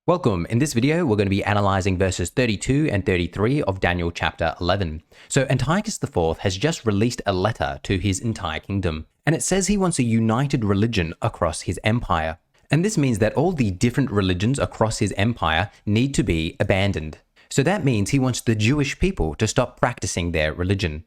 Welcome. In this video, we're going to be analyzing verses 32 and 33 of Daniel chapter 11. So Antiochus IV has just released a letter to his entire kingdom, and it says he wants a united religion across his empire. And this means that all the different religions across his empire need to be abandoned. So that means he wants the Jewish people to stop practicing their religion.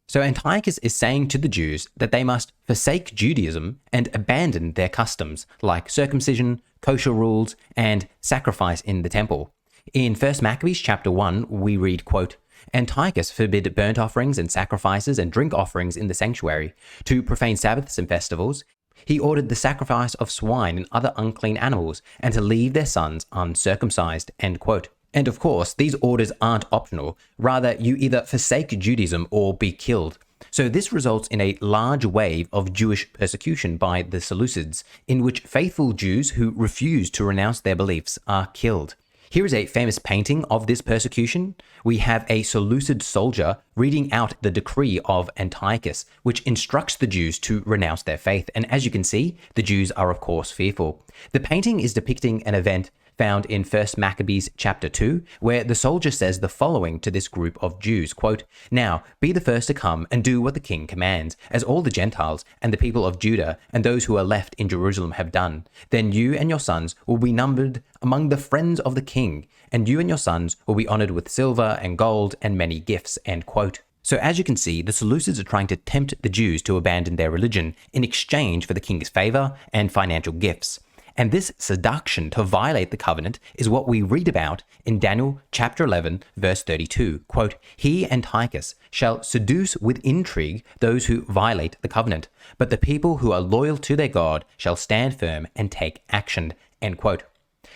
So Antiochus is saying to the Jews that they must forsake Judaism and abandon their customs like circumcision, kosher rules, and sacrifice in the temple. In 1 Maccabees chapter 1, we read, quote, Antiochus forbid burnt offerings and sacrifices and drink offerings in the sanctuary, to profane Sabbaths and festivals. He ordered the sacrifice of swine and other unclean animals, and to leave their sons uncircumcised, end quote. And of course, these orders aren't optional. Rather, you either forsake Judaism or be killed. So this results in a large wave of Jewish persecution by the Seleucids, in which faithful Jews who refuse to renounce their beliefs are killed. Here is a famous painting of this persecution. We have a Seleucid soldier reading out the decree of Antiochus, which instructs the Jews to renounce their faith. And as you can see, the Jews are of course fearful. The painting is depicting an event found in 1 Maccabees chapter 2, where the soldier says the following to this group of Jews, quote, Now, be the first to come and do what the king commands, as all the Gentiles and the people of Judah and those who are left in Jerusalem have done. Then you and your sons will be numbered among the friends of the king, and you and your sons will be honored with silver and gold and many gifts, end quote. So as you can see, the Seleucids are trying to tempt the Jews to abandon their religion in exchange for the king's favor and financial gifts. And this seduction to violate the covenant is what we read about in Daniel chapter 11, verse 32. Quote, He, Antiochus, shall seduce with intrigue those who violate the covenant, but the people who are loyal to their God shall stand firm and take action, end quote.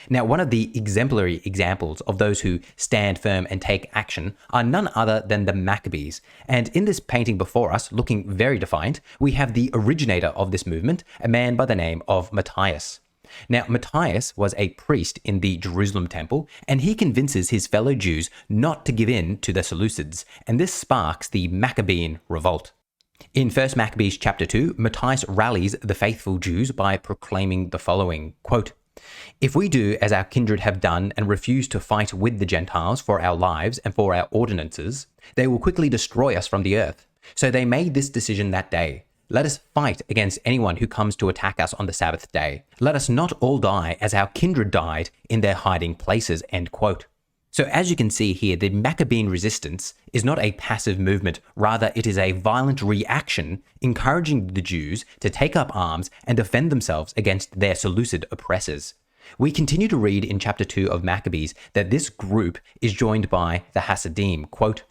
Now, one of the exemplary examples of those who stand firm and take action are none other than the Maccabees. And in this painting before us, looking very defiant, we have the originator of this movement, a man by the name of Matthias. Now, Matthias was a priest in the Jerusalem temple, and he convinces his fellow Jews not to give in to the Seleucids, and this sparks the Maccabean revolt. In 1 Maccabees chapter 2, Matthias rallies the faithful Jews by proclaiming the following, quote, If we do as our kindred have done and refuse to fight with the Gentiles for our lives and for our ordinances, they will quickly destroy us from the earth. So they made this decision that day. Let us fight against anyone who comes to attack us on the Sabbath day. Let us not all die as our kindred died in their hiding places, end quote. So as you can see here, the Maccabean resistance is not a passive movement. Rather, it is a violent reaction encouraging the Jews to take up arms and defend themselves against their Seleucid oppressors. We continue to read in chapter 2 of Maccabees that this group is joined by the Hasidim, quote,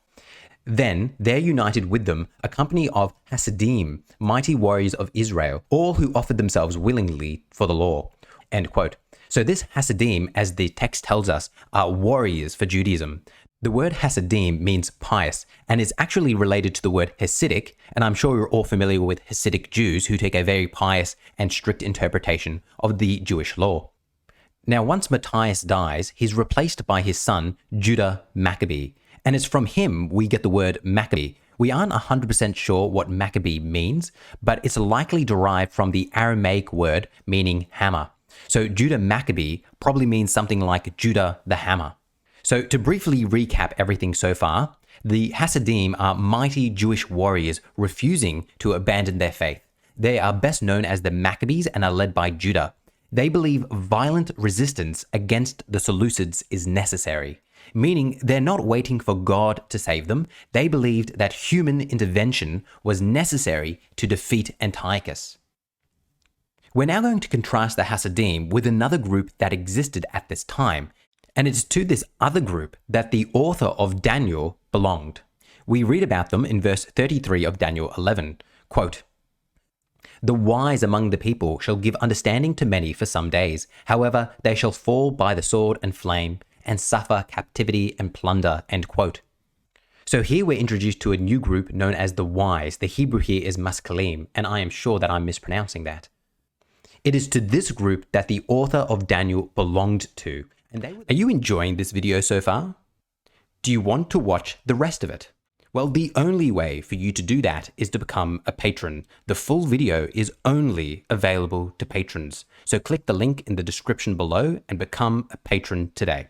Then there united with them a company of Hasidim, mighty warriors of Israel, all who offered themselves willingly for the law, end quote. So this Hasidim, as the text tells us, are warriors for Judaism. The word Hasidim means pious and is actually related to the word Hasidic, and I'm sure you're all familiar with Hasidic Jews who take a very pious and strict interpretation of the Jewish law. Now, once Matthias dies, he's replaced by his son, Judah Maccabee. And it's from him we get the word Maccabee. We aren't 100% sure what Maccabee means, but it's likely derived from the Aramaic word meaning hammer. So Judah Maccabee probably means something like Judah the hammer. So to briefly recap everything so far, the Hasidim are mighty Jewish warriors refusing to abandon their faith. They are best known as the Maccabees and are led by Judah. They believe violent resistance against the Seleucids is necessary. Meaning they're not waiting for God to save them. They believed that human intervention was necessary to defeat Antiochus. We're now going to contrast the Hasidim with another group that existed at this time, and it's to this other group that the author of Daniel belonged. We read about them in verse 33 of Daniel 11, quote, The wise among the people shall give understanding to many for some days. However, they shall fall by the sword and flame, and suffer captivity and plunder, end quote. So here we're introduced to a new group known as the wise. The Hebrew here is maskalim, and I am sure that I'm mispronouncing that. It is to this group that the author of Daniel belonged to. And are you enjoying this video so far? Do you want to watch the rest of it? Well, the only way for you to do that is to become a patron. The full video is only available to patrons. So click the link in the description below and become a patron today.